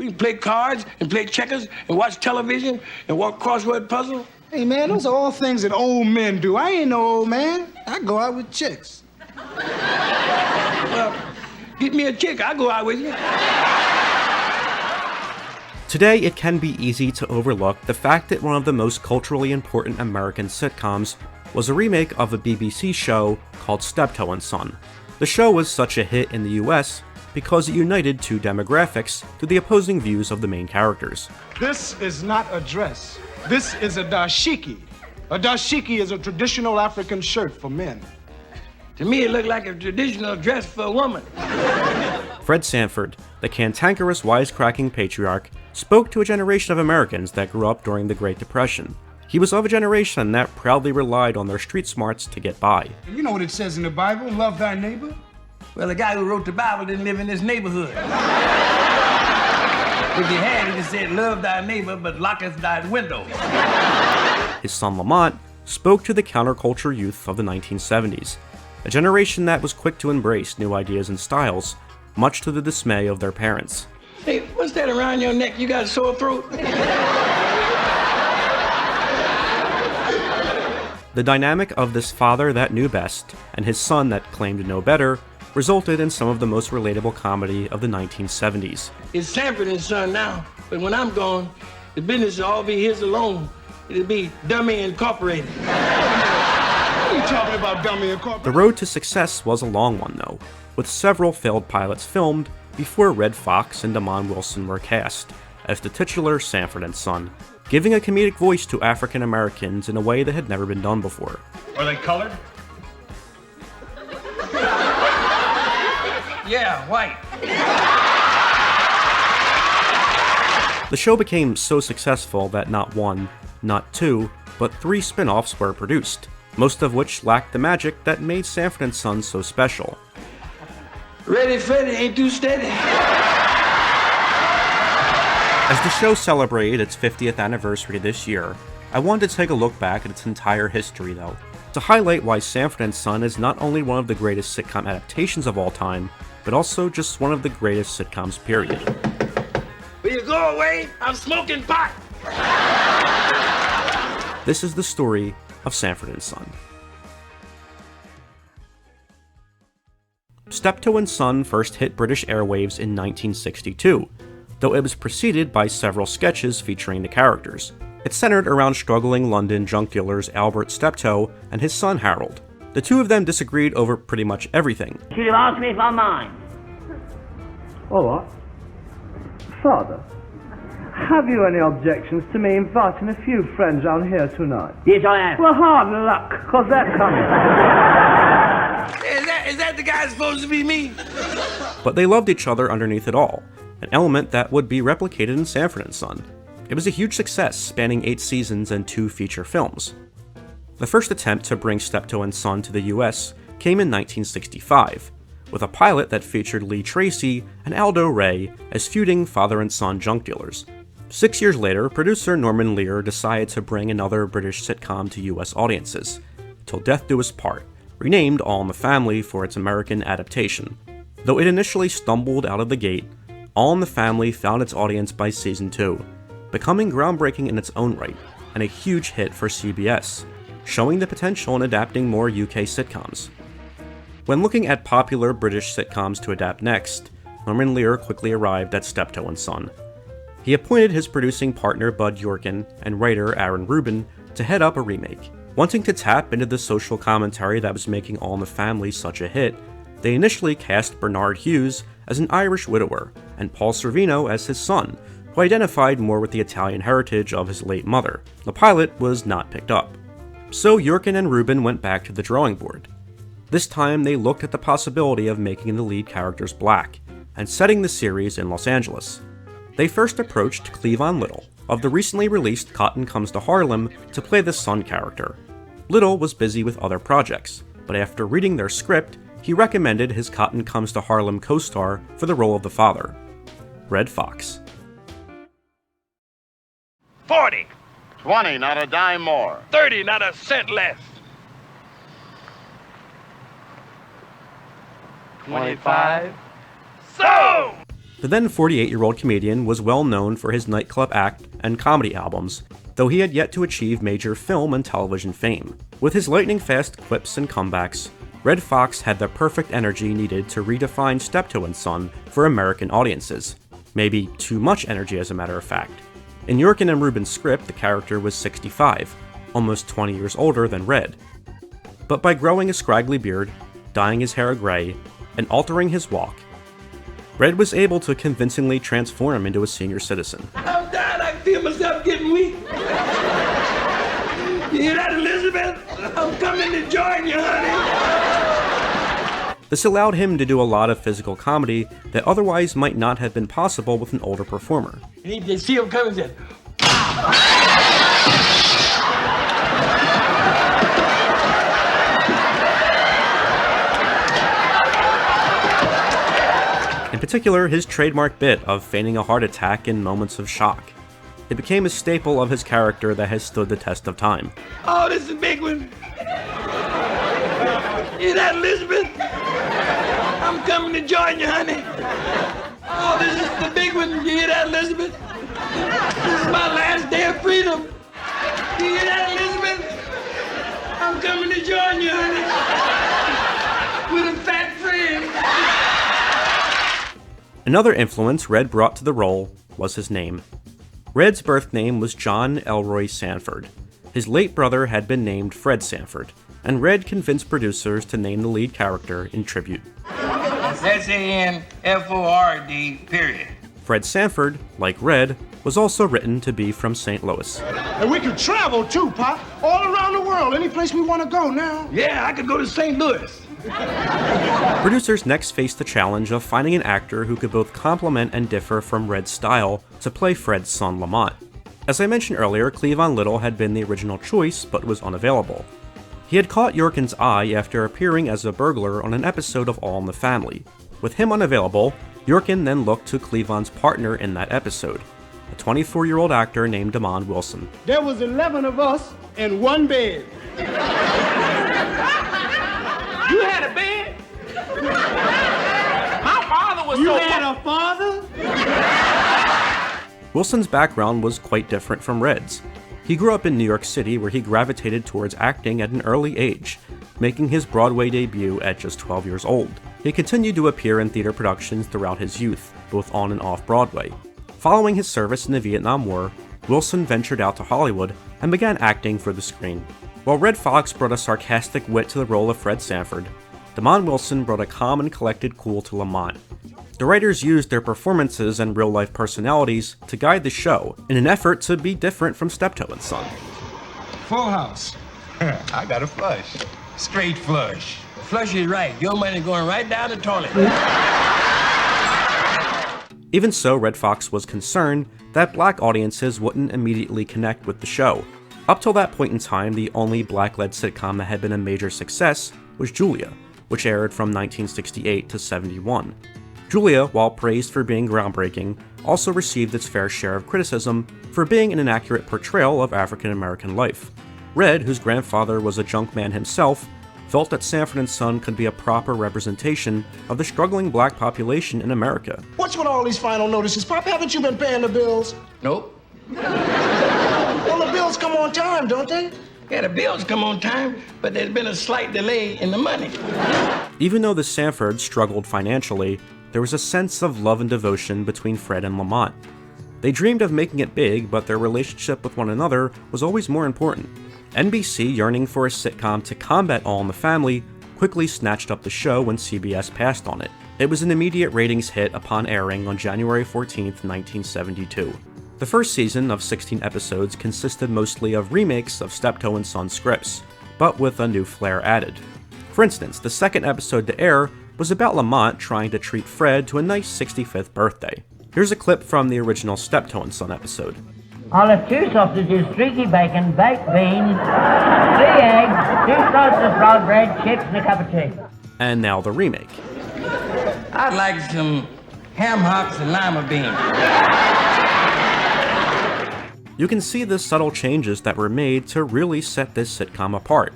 We can play cards and play checkers and watch television and walk crossword puzzle. Hey, man, those are all things that old men do. I ain't no old man. I go out with chicks. Well, get me a chick. I'll go out with you. Today, it can be easy to overlook the fact that one of the most culturally important American sitcoms was a remake of a BBC show called Steptoe and Son. The show was such a hit in the US because it united two demographics through the opposing views of the main characters. This is not a dress. This is a dashiki. A dashiki is a traditional African shirt for men. To me, it looked like a traditional dress for a woman. Fred Sanford, the cantankerous, wisecracking patriarch, spoke to a generation of Americans that grew up during the Great Depression. He was of a generation that proudly relied on their street smarts to get by. You know what it says in the Bible, love thy neighbor? Well, the guy who wrote the Bible didn't live in this neighborhood. If he had, he just said, love thy neighbor, but locketh thy window. His son Lamont spoke to the counterculture youth of the 1970s, a generation that was quick to embrace new ideas and styles, much to the dismay of their parents. Hey, what's that around your neck? You got a sore throat? The dynamic of this father that knew best and his son that claimed to know better resulted in some of the most relatable comedy of the 1970s. It's Sanford Son now, but when I'm gone, the business will all be his alone. It'll be Dummy Incorporated. What are you talking about, Dummy Incorporated? The road to success was a long one, though, with several failed pilots filmed before Redd Foxx and Damon Wilson were cast as the titular Sanford Son, giving a comedic voice to African Americans in a way that had never been done before. Are they colored? Yeah, white. The show became so successful that not one, not two, but 3 spin-offs were produced, most of which lacked the magic that made Sanford Son so special. Ready, Freddy, ain't too steady. As the show celebrated its 50th anniversary this year, I wanted to take a look back at its entire history, though, to highlight why Sanford Son is not only one of the greatest sitcom adaptations of all time, but also just one of the greatest sitcoms, period. Will you go away? I'm smoking pot. This is the story of Sanford Son. Steptoe & Son first hit British airwaves in 1962, though it was preceded by several sketches featuring the characters. It centered around struggling London junk dealers Albert Steptoe and his son Harold. The two of them disagreed over pretty much everything. Should have asked me if I mind. All right. Father, have you any objections to me inviting a few friends round here tonight? Yes, I have. Well, hard luck, because they're coming. Is that the guy supposed to be me? But they loved each other underneath it all, an element that would be replicated in Sanford Son. It was a huge success, spanning 8 seasons and 2 feature films. The first attempt to bring Steptoe & Son to the US came in 1965, with a pilot that featured Lee Tracy and Aldo Ray as feuding father and son junk dealers. 6 years later, producer Norman Lear decided to bring another British sitcom to US audiences, Till Death Do Us Part, renamed All in the Family for its American adaptation. Though it initially stumbled out of the gate, All in the Family found its audience by season 2, becoming groundbreaking in its own right, and a huge hit for CBS, showing the potential in adapting more UK sitcoms. When looking at popular British sitcoms to adapt next, Norman Lear quickly arrived at Steptoe & Son. He appointed his producing partner Bud Yorkin and writer Aaron Rubin to head up a remake. Wanting to tap into the social commentary that was making All in the Family such a hit, they initially cast Bernard Hughes as an Irish widower and Paul Sorvino as his son, who identified more with the Italian heritage of his late mother. The pilot was not picked up. So Yorkin and Rubin went back to the drawing board. This time they looked at the possibility of making the lead characters black, and setting the series in Los Angeles. They first approached Cleavon Little, of the recently released Cotton Comes to Harlem, to play the son character. Little was busy with other projects, but after reading their script, he recommended his Cotton Comes to Harlem co-star for the role of the father, Redd Foxx. 40. 20, not a dime more. 30, not a cent less. 25. So! The then 48-year-old comedian was well known for his nightclub act and comedy albums, though he had yet to achieve major film and television fame. With his lightning-fast quips and comebacks, Redd Foxx had the perfect energy needed to redefine Steptoe & Son for American audiences. Maybe too much energy, as a matter of fact. In Yorkin and Rubin's script, the character was 65, almost 20 years older than Redd. But by growing a scraggly beard, dyeing his hair gray, and altering his walk, Redd was able to convincingly transform him into a senior citizen. I'm dying. I can feel myself getting weak. You hear that, Elizabeth? I'm coming to join you, honey. This allowed him to do a lot of physical comedy that otherwise might not have been possible with an older performer. And they see him coming, said, In particular, his trademark bit of feigning a heart attack in moments of shock. It became a staple of his character that has stood the test of time. oh, this is a big one. You hear that, Elizabeth? I'm coming to join you, honey. Oh, this is the big one. You hear that, Elizabeth? This is my last day of freedom. You hear that, Elizabeth? I'm coming to join you, honey. With a fat friend. Another influence Redd brought to the role was his name. Redd's birth name was John Elroy Sanford. His late brother had been named Fred Sanford, and Redd convinced producers to name the lead character in tribute. S-A-N-F-O-R-D, period. Fred Sanford, like Redd, was also written to be from St. Louis. And we can travel too, Pop. All around the world, any place we want to go now. Yeah, I could go to St. Louis. Producers next faced the challenge of finding an actor who could both complement and differ from Redd's style to play Fred's son Lamont. As I mentioned earlier, Cleavon Little had been the original choice, but was unavailable. He had caught Yorkin's eye after appearing as a burglar on an episode of All in the Family. With him unavailable, Yorkin then looked to Cleavon's partner in that episode, a 24-year-old actor named Damon Wilson. There was 11 of us in one bed. You had a bed? My father was You had a father? Wilson's background was quite different from Redd's. He grew up in New York City, where he gravitated towards acting at an early age, making his Broadway debut at just 12 years old. He continued to appear in theater productions throughout his youth, both on and off Broadway. Following his service in the Vietnam War, Wilson ventured out to Hollywood and began acting for the screen. While Redd Foxx brought a sarcastic wit to the role of Fred Sanford, Damon Wilson brought a calm and collected cool to Lamont. The writers used their performances and real-life personalities to guide the show in an effort to be different from Steptoe & Son. Full house. I got a flush. Straight flush. Flush is right. Your money going right down the toilet. Even so, Redd Foxx was concerned that black audiences wouldn't immediately connect with the show. Up till that point in time, the only black-led sitcom that had been a major success was Julia, which aired from 1968 to 71. Julia, while praised for being groundbreaking, also received its fair share of criticism for being an inaccurate portrayal of African-American life. Redd, whose grandfather was a junkman himself, felt that Sanford & Son could be a proper representation of the struggling black population in America. What's with all these final notices, Pop? Haven't you been paying the bills? Nope. Well, the bills come on time, don't they? Yeah, the bills come on time, but there's been a slight delay in the money. Even though the Sanfords struggled financially, there was a sense of love and devotion between Fred and Lamont. They dreamed of making it big, but their relationship with one another was always more important. NBC, yearning for a sitcom to combat All in the Family, quickly snatched up the show when CBS passed on it. It was an immediate ratings hit upon airing on January 14, 1972. The first season of 16 episodes consisted mostly of remakes of Steptoe & Son scripts, but with a new flair added. For instance, the second episode to air was about Lamont trying to treat Fred to a nice 65th birthday. Here's a clip from the original Steptoe & Son episode. I'll have 2 sausages, streaky bacon, baked beans, 3 eggs, 2 slices of broad bread, chips, and a cup of tea. And now the remake. I'd like some ham hocks and lima beans. You can see the subtle changes that were made to really set this sitcom apart.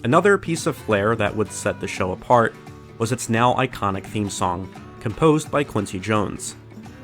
Another piece of flair that would set the show apart was its now iconic theme song, composed by Quincy Jones.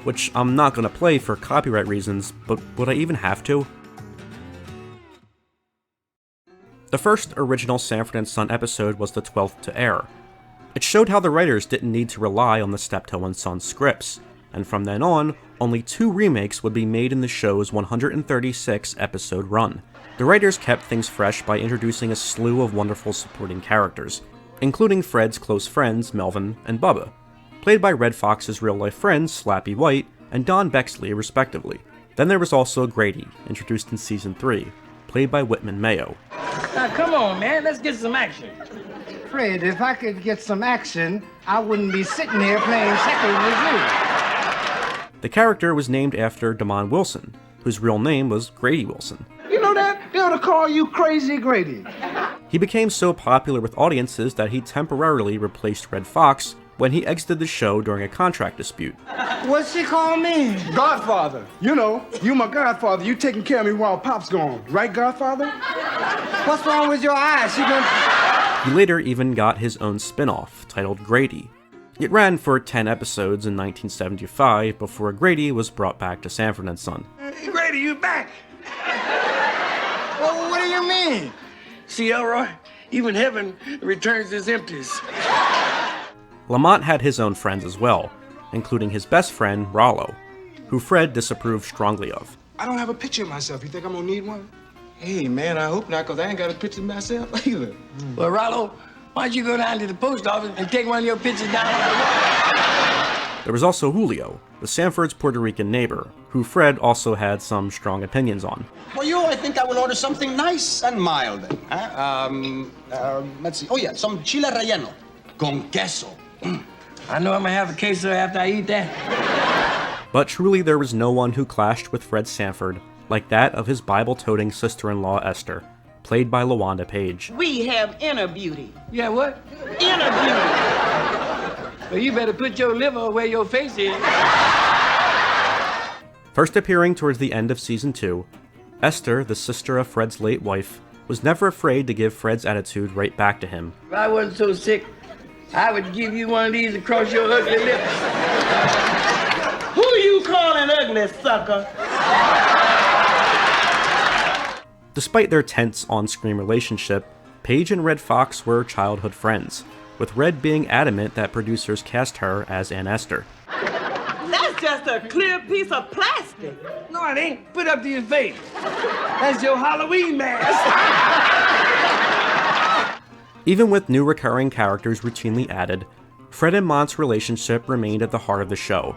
which I'm not gonna play for copyright reasons, but would I even have to? The first original Sanford & Son episode was the 12th to air. It showed how the writers didn't need to rely on the Steptoe & Son scripts, and from then on, only 2 remakes would be made in the show's 136-episode run. The writers kept things fresh by introducing a slew of wonderful supporting characters, including Fred's close friends Melvin and Bubba, played by Redd Foxx's real-life friends Slappy White and Don Bexley respectively. Then there was also Grady, introduced in Season 3, played by Whitman Mayo. Now come on, man, let's get some action. Fred, if I could get some action, I wouldn't be sitting here playing checkers with you. The character was named after Damon Wilson, whose real name was Grady Wilson. You know that? They ought to call you Crazy Grady. He became so popular with audiences that he temporarily replaced Redd Foxx when he exited the show during a contract dispute. What's she call me? Godfather. You know, you my godfather. You taking care of me while Pop's gone. Right, Godfather? What's wrong with your eyes? He later even got his own spin-off, titled Grady. It ran for 10 episodes in 1975 before Grady was brought back to Sanford & Son. Hey, Grady, you back? Well, what do you mean? See, Elroy, even heaven returns its empties. Lamont had his own friends as well, including his best friend, Rollo, who Fred disapproved strongly of. I don't have a picture of myself. You think I'm gonna need one? Hey, man, I hope not, because I ain't got a picture of myself either. Well, Rollo, why don't you go down to the post office and take one of your pictures down on the wall? There was also Julio, the Sanford's Puerto Rican neighbor, who Fred also had some strong opinions on. For you, I think I will order something nice and mild. Let's see. Oh, yeah, some chile relleno con queso. I know I'm gonna have a queso after I eat that. But truly there was no one who clashed with Fred Sanford like that of his Bible-toting sister-in-law Esther, played by LaWanda Page. We have inner beauty. Yeah, what? Inner beauty. Well, you better put your liver where your face is. First appearing towards the end of Season 2, Esther, the sister of Fred's late wife, was never afraid to give Fred's attitude right back to him. If I wasn't so sick, I would give you one of these across your ugly lips. Who you calling ugly, sucker? Despite their tense on-screen relationship, Paige and Redd Foxx were childhood friends, with Redd being adamant that producers cast her as Aunt Esther. That's just a clear piece of plastic. No, it ain't. Put up to your face. That's your Halloween mask. Even with new recurring characters routinely added, Fred and Mont's relationship remained at the heart of the show.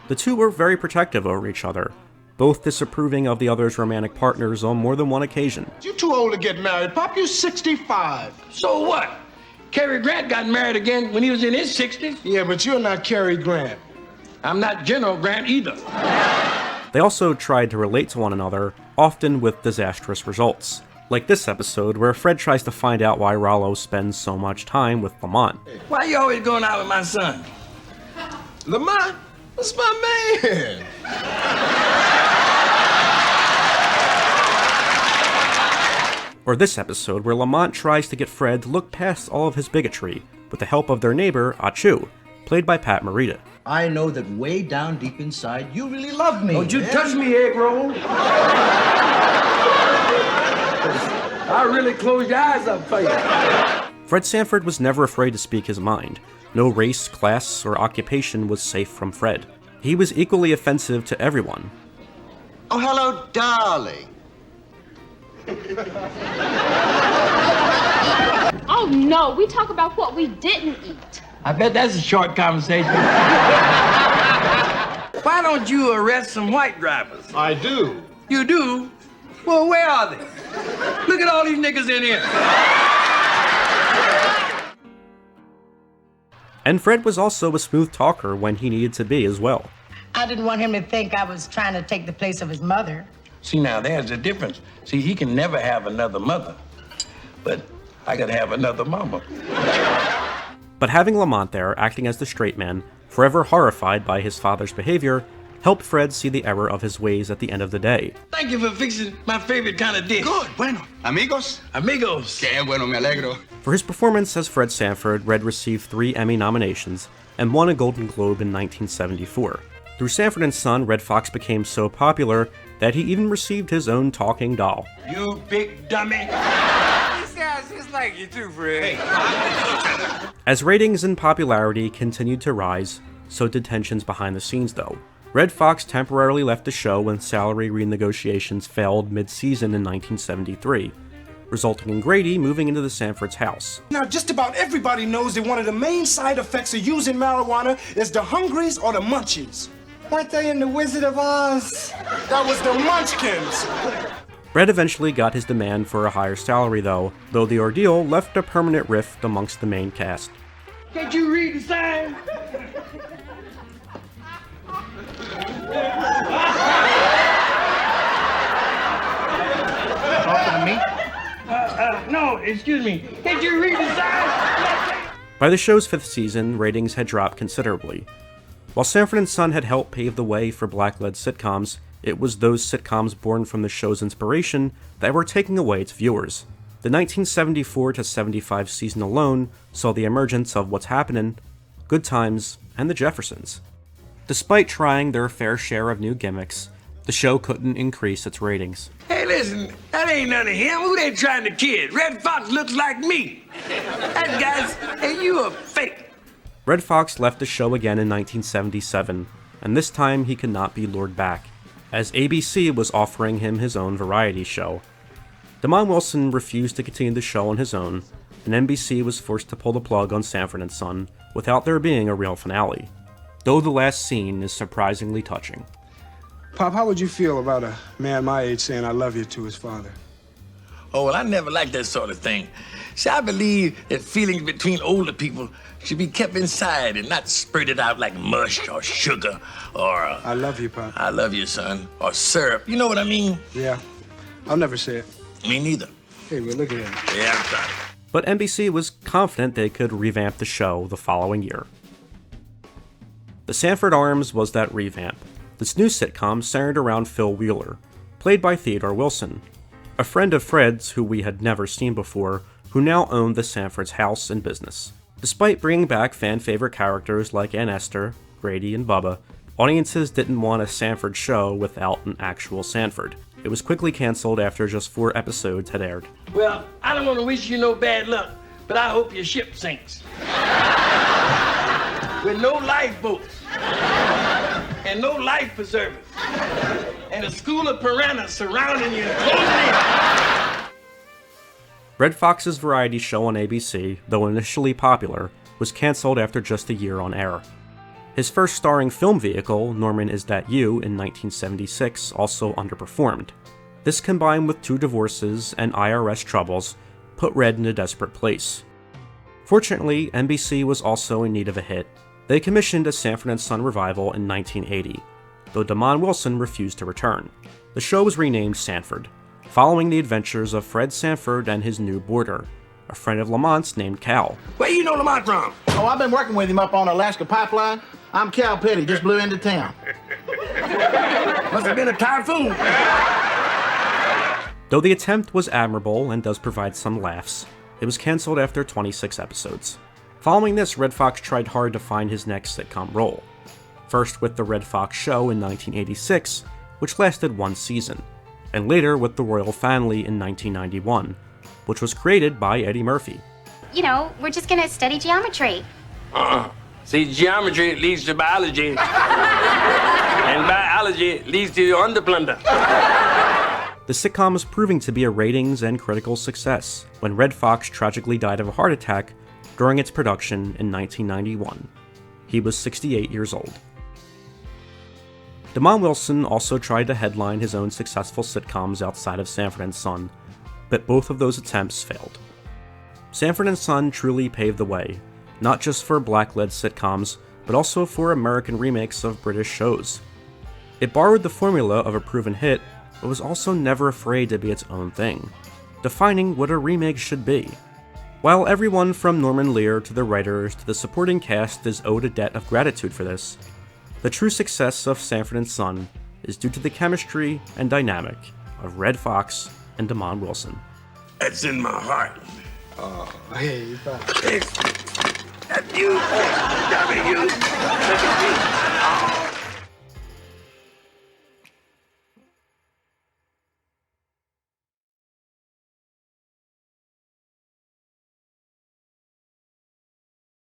The two were very protective over each other, both disapproving of the other's romantic partners on more than one occasion. You're too old to get married, Pop. You're 65. So what? Cary Grant got married again when he was in his 60s. Yeah, but you're not Cary Grant. I'm not General Grant either. They also tried to relate to one another, often with disastrous results. Like this episode, where Fred tries to find out why Rollo spends so much time with Lamont. Why you always going out with my son? Lamont, that's my man. Or this episode, where Lamont tries to get Fred to look past all of his bigotry, with the help of their neighbor, Achu, played by Pat Morita. I know that way down deep inside, you really love me. Don't you touch me, egg roll. I really close your eyes up for you. Fred Sanford was never afraid to speak his mind. No race, class, or occupation was safe from Fred. He was equally offensive to everyone. Oh, hello, darling. Oh no, we talk about what we didn't eat. I bet that's a short conversation. Why don't you arrest some white drivers? I do. You do? Well, where are they? Look at all these niggas in here. And Fred was also a smooth talker when he needed to be as well. I didn't want him to think I was trying to take the place of his mother. See, now, there's a difference. See, he can never have another mother. But I could have another mama. But having Lamont there, acting as the straight man, forever horrified by his father's behavior, helped Fred see the error of his ways at the end of the day. Thank you for fixing my favorite kind of dish. Good, bueno. Amigos? Amigos. Qué bueno, me alegro. For his performance as Fred Sanford, Redd received 3 Emmy nominations and won a Golden Globe in 1974. Through Sanford & Son, Redd Foxx became so popular that he even received his own talking doll. You big dummy. He sounds just like you too, Fred. As ratings and popularity continued to rise, so did tensions behind the scenes though. Redd Foxx temporarily left the show when salary renegotiations failed mid-season in 1973, resulting in Grady moving into the Sanford's house. Now, just about everybody knows that one of the main side effects of using marijuana is the hungries or the munchies. Weren't they in The Wizard of Oz? That was the munchkins. Redd eventually got his demand for a higher salary though the ordeal left a permanent rift amongst the main cast. Can't you read the sign? Talking to me? No, excuse me. Can't you read the sign? By the show's 5th season, ratings had dropped considerably. While Sanford & Son had helped pave the way for black-led sitcoms, it was those sitcoms born from the show's inspiration that were taking away its viewers. The 1974-75 season alone saw the emergence of What's Happenin', Good Times, and The Jeffersons. Despite trying their fair share of new gimmicks, the show couldn't increase its ratings. Hey, listen, that ain't none of him. Who they trying to kid? Redd Foxx looks like me. That guy's, hey, you a fake. Redd Foxx left the show again in 1977, and this time he could not be lured back, as ABC was offering him his own variety show. Damon Wilson refused to continue the show on his own, and NBC was forced to pull the plug on Sanford & Son without there being a real finale, though the last scene is surprisingly touching. Pop, how would you feel about a man my age saying I love you to his father? Oh, well, I never liked that sort of thing. See, I believe that feelings between older people should be kept inside and not spurted out like mush or sugar or... I love you, Pop. I love you, son. Or syrup. You know what I mean? Yeah. I'll never say it. Me neither. Hey, well, look at him. Yeah, I'm sorry. But NBC was confident they could revamp the show the following year. The Sanford Arms was that revamp. This new sitcom centered around Phil Wheeler, played by Theodore Wilson, a friend of Fred's who we had never seen before, who now owned the Sanford's house and business. Despite bringing back fan-favorite characters like Aunt Esther, Grady, and Bubba, audiences didn't want a Sanford show without an actual Sanford. It was quickly canceled after just 4 episodes had aired. Well, I don't want to wish you no bad luck, but I hope your ship sinks. With no lifeboats, and no life preservers, and a school of piranhas surrounding you and closing in. Redd Foxx's variety show on ABC, though initially popular, was canceled after just a year on air. His first starring film vehicle, Norman Is That You, in 1976, also underperformed. This combined with 2 divorces and IRS troubles put Redd in a desperate place. Fortunately, NBC was also in need of a hit. They commissioned a Sanford & Son revival in 1980, though Damon Wilson refused to return. The show was renamed Sanford, following the adventures of Fred Sanford and his new boarder, a friend of Lamont's named Cal. Where you know Lamont from? Oh, I've been working with him up on Alaska Pipeline. I'm Cal Petty, just blew into town. Must have been a typhoon. Though the attempt was admirable and does provide some laughs, it was canceled after 26 episodes. Following this, Redd Foxx tried hard to find his next sitcom role. First with The Redd Foxx Show in 1986, which lasted 1 season, and later with The Royal Family in 1991, which was created by Eddie Murphy. You know, we're just gonna study geometry. See, geometry leads to biology, and biology leads to underplunder. The sitcom was proving to be a ratings and critical success when Redd Foxx tragically died of a heart attack during its production in 1991. He was 68 years old. Damon Wilson also tried to headline his own successful sitcoms outside of Sanford & Son, but both of those attempts failed. Sanford & Son truly paved the way, not just for black-led sitcoms, but also for American remakes of British shows. It borrowed the formula of a proven hit, but was also never afraid to be its own thing, defining what a remake should be. While everyone from Norman Lear to the writers to the supporting cast is owed a debt of gratitude for this, the true success of Sanford & Son is due to the chemistry and dynamic of Redd Foxx and Damon Wilson. That's in my heart. Oh, hey, Pop. That's you, dummy, you. Look at me.